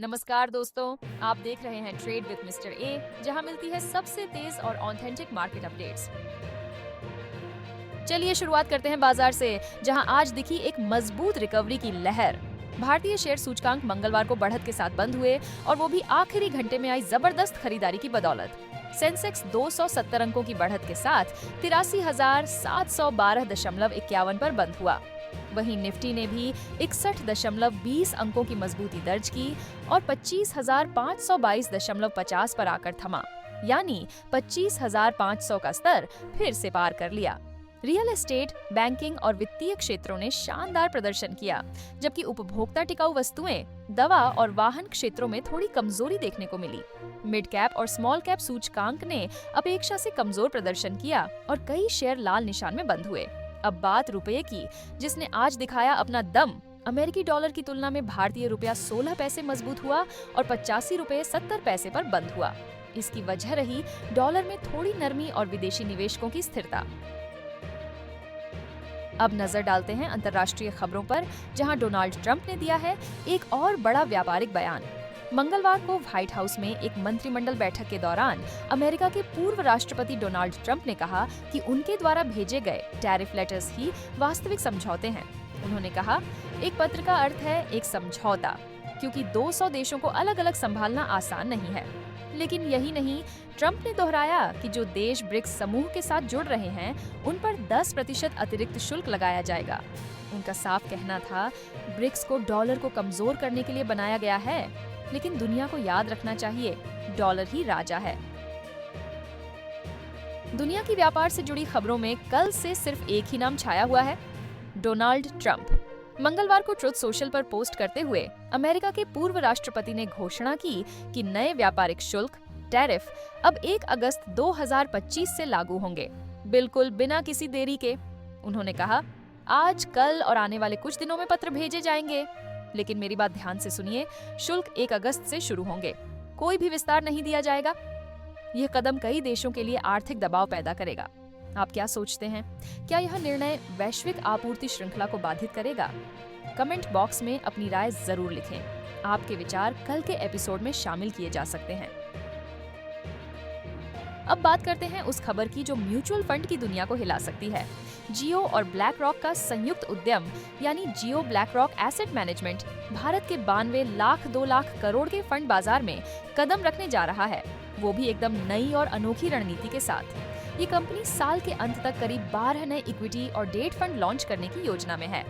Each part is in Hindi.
नमस्कार दोस्तों, आप देख रहे हैं ट्रेड विद मिस्टर ए, जहां मिलती है सबसे तेज और ऑथेंटिक मार्केट अपडेट्स। चलिए शुरुआत करते हैं बाजार से, जहां आज दिखी एक मजबूत रिकवरी की लहर। भारतीय शेयर सूचकांक मंगलवार को बढ़त के साथ बंद हुए और वो भी आखिरी घंटे में आई जबरदस्त खरीदारी की बदौलत। सेंसेक्स 270 अंकों की बढ़त के साथ 83,712.51 पर बंद हुआ। वहीं निफ्टी ने भी 61.20 अंकों की मजबूती दर्ज की और 25,522.50 पर आकर थमा, यानी 25,500 का स्तर फिर से पार कर लिया। रियल एस्टेट, बैंकिंग और वित्तीय क्षेत्रों ने शानदार प्रदर्शन किया, जबकि उपभोक्ता टिकाऊ वस्तुएं, दवा और वाहन क्षेत्रों में थोड़ी कमजोरी देखने को मिली। मिड कैप और स्मॉल कैप सूचकांक ने अपेक्षा से कमजोर प्रदर्शन किया और कई शेयर लाल निशान में बंद हुए। अब बात रुपये की, जिसने आज दिखाया अपना दम। अमेरिकी डॉलर की तुलना में भारतीय रुपया 16 पैसे मजबूत हुआ और 85 रुपये 70 पैसे पर बंद हुआ। इसकी वजह रही डॉलर में थोड़ी नरमी और विदेशी निवेशकों की स्थिरता। अब नजर डालते हैं अंतर्राष्ट्रीय खबरों पर, जहां डोनाल्ड ट्रंप ने दिया है एक और बड़ा व्यापारिक बयान। मंगलवार को व्हाइट हाउस में एक मंत्रिमंडल बैठक के दौरान अमेरिका के पूर्व राष्ट्रपति डोनाल्ड ट्रंप ने कहा कि उनके द्वारा भेजे गए टैरिफ लेटर्स ही वास्तविक समझौते हैं। उन्होंने कहा, एक पत्र का अर्थ है एक समझौता, क्योंकि 200 देशों को अलग अलग संभालना आसान नहीं है। लेकिन यही नहीं, ट्रंप ने दोहराया कि जो देश ब्रिक्स समूह के साथ जुड़ रहे हैं, उन पर 10% अतिरिक्त शुल्क लगाया जाएगा। उनका साफ कहना था, ब्रिक्स को डॉलर को कमजोर करने के लिए बनाया गया है, लेकिन दुनिया को याद रखना चाहिए, डॉलर ही राजा है। दुनिया की व्यापार से जुड़ी खबरों में कल से सिर्फ एक ही नाम छाया हुआ है, डोनाल्ड ट्रंप। मंगलवार को ट्रुथ सोशल पर पोस्ट करते हुए अमेरिका के पूर्व राष्ट्रपति ने घोषणा की कि नए व्यापारिक शुल्क टैरिफ अब 1 अगस्त 2025 से लागू होंगे, बिल्कुल बिना किसी देरी के। उन्होंने कहा, आज, कल और आने वाले कुछ दिनों में पत्र भेजे जाएंगे, लेकिन मेरी बात ध्यान से सुनिए, शुल्क 1 अगस्त से शुरू होंगे, कोई भी विस्तार नहीं दिया जाएगा। यह कदम कई देशों के लिए आर्थिक दबाव पैदा करेगा। आप क्या सोचते हैं? क्या यह निर्णय वैश्विक आपूर्ति श्रृंखला को बाधित करेगा? कमेंट बॉक्स में अपनी राय जरूर लिखें। आपके विचार कल के एपिसोड में शामिल किए जा सकते हैं। अब बात करते हैं उस खबर की जो म्यूचुअल फंड की दुनिया को हिला सकती है। जियो और ब्लैक रॉक का संयुक्त उद्यम यानी Jio black rock asset management Bharat के 92 लाख 2 लाख करोड़ के फंड बाजार में कदम रखने जा रहा है, वो भी एकदम नई और अनोखी रणनीति के साथ। ये कंपनी साल के अंत तक करीब 12 नए इक्विटी और डेट फंड लॉन्च करने की योजना में है।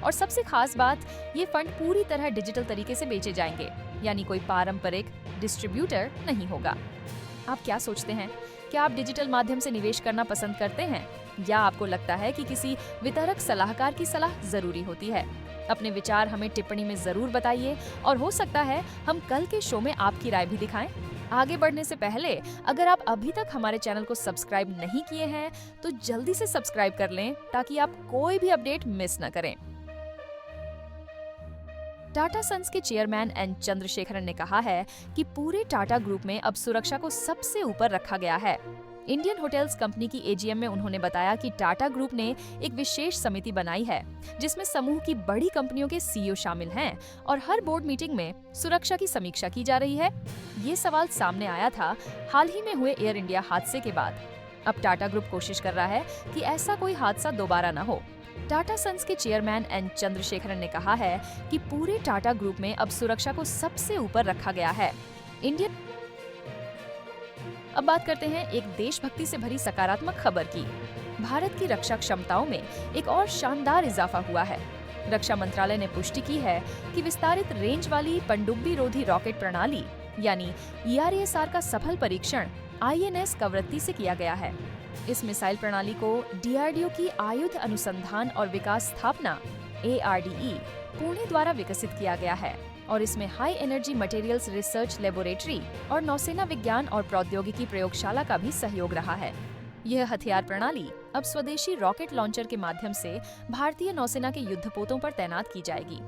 और सबसे खास बात, ये फंड पूरी तरह डिजिटल तरीके से बेचे जाएंगे, यानी कोई पारंपरिक डिस्ट्रीब्यूटर नहीं होगा। आप क्या सोचते हैं? क्या आप डिजिटल माध्यम से निवेश करना पसंद करते हैं, या आपको लगता है कि किसी वितरक सलाहकार की सलाह जरूरी होती है? अपने विचार हमें टिप्पणी में जरूर बताइए और हो सकता है हम कल के शो में आपकी राय भी दिखाएं। आगे बढ़ने से पहले अगर आप अभी तक हमारे चैनल को सब्सक्राइब नहीं किए हैं तो जल्दी से सब्सक्राइब कर लें, ताकि आप कोई भी अपडेट मिस न करें। टाटा सन्स के चेयरमैन एन चंद्रशेखरन ने कहा है कि पूरे टाटा ग्रुप में अब सुरक्षा को सबसे ऊपर रखा गया है। इंडियन होटल्स कंपनी की एजीएम में उन्होंने बताया कि टाटा ग्रुप ने एक विशेष समिति बनाई है, जिसमें समूह की बड़ी कंपनियों के सीईओ शामिल हैं और हर बोर्ड मीटिंग में सुरक्षा की समीक्षा की जा रही है। ये सवाल सामने आया था हाल ही में हुए एयर इंडिया हादसे के बाद। अब टाटा ग्रुप कोशिश कर रहा है कि ऐसा कोई हादसा दोबारा न हो। टाटा सन्स के चेयरमैन एन चंद्रशेखरन ने कहा है कि पूरे टाटा ग्रुप में अब सुरक्षा को सबसे ऊपर रखा गया है। अब बात करते हैं एक देशभक्ति से भरी सकारात्मक खबर की। भारत की रक्षा क्षमताओं में एक और शानदार इजाफा हुआ है। रक्षा मंत्रालय ने पुष्टि की है कि विस्तारित रेंज वाली पनडुब्बी रोधी रॉकेट प्रणाली यानी ERASR का सफल परीक्षण INS कवरत्ती से किया गया है। इस मिसाइल प्रणाली को DRDO की आयुध अनुसंधान और विकास स्थापना ARDE पुणे द्वारा विकसित किया गया है और इसमें high energy materials research laboratory और नौसेना विज्ञान और प्रौद्योगिकी प्रयोगशाला का भी सहयोग रहा है। यह हथियार प्रणाली अब स्वदेशी रॉकेट लॉन्चर के माध्यम से भारतीय नौसेना के युद्धपोतों पर तैनात की जाएगी।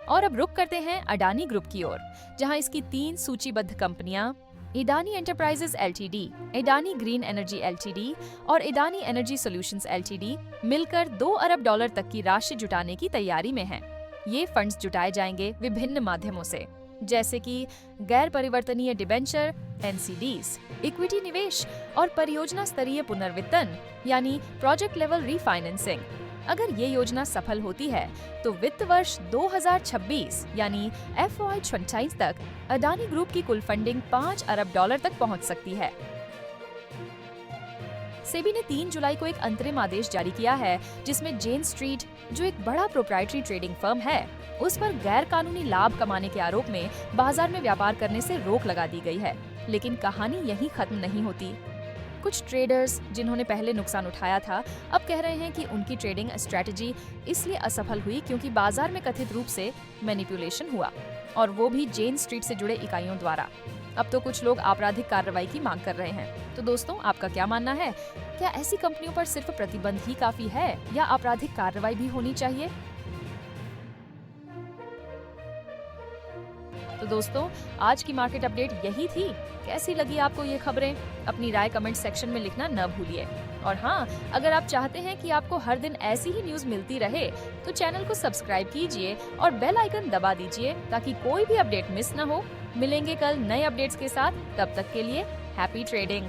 और अब रुक करते हैं अडानी ग्रुप की ओर, जहां इसकी 3 सूचीबद्ध कंपनियां Adani enterprises LTD, Adani green energy LTD और इडानी एनर्जी सॉल्यूशंस LTD मिलकर $2 अरब तक की राशि जुटाने की तैयारी में हैं। ये फंड्स जुटाए जाएंगे विभिन्न माध्यमों से, जैसे कि गैर परिवर्तनीय डिबेंचर, NCDs, इक्विटी निवेश और परियोजना स्तरीय पुनर्वित्तन यानी प्रोजेक्ट लेवल रीफाइनेंसिंग। अगर ये योजना सफल होती है तो वित्त वर्ष 2026 यानी FY 28 तक अडानी ग्रुप की कुल फंडिंग $5 अरब तक पहुंच सकती है। सेबी ने 3 जुलाई को एक अंतरिम आदेश जारी किया है, जिसमें जेन स्ट्रीट, जो एक बड़ा प्रोप्राइटरी ट्रेडिंग फर्म है, उस पर गैर कानूनी लाभ कमाने के आरोप में बाजार में व्यापार करने से रोक लगा दी गई है। लेकिन कहानी यहीं खत्म नहीं होती। कुछ ट्रेडर्स जिन्होंने पहले नुकसान उठाया था, अब कह रहे हैं कि उनकी ट्रेडिंग स्ट्रेटजी इसलिए असफल हुई क्योंकि बाजार में कथित रूप से मैनिपुलेशन हुआ, और वो भी जेन स्ट्रीट से जुड़े इकाइयों द्वारा। अब तो कुछ लोग आपराधिक कार्रवाई की मांग कर रहे हैं। तो दोस्तों, आपका क्या मानना है? क्या ऐसी कंपनियों पर सिर्फ प्रतिबंध ही काफी है या आपराधिक कार्रवाई भी होनी चाहिए? तो दोस्तों, आज की मार्केट अपडेट यही थी। कैसी लगी आपको ये खबरें? अपनी राय कमेंट सेक्शन में लिखना न भूलिए। और हाँ, अगर आप चाहते हैं कि आपको हर दिन ऐसी ही न्यूज मिलती रहे, तो चैनल को सब्सक्राइब कीजिए और बेल आइकन दबा दीजिए ताकि कोई भी अपडेट मिस न हो। मिलेंगे कल नए अपडेट्स के साथ। तब तक के लिए हैप्पी ट्रेडिंग।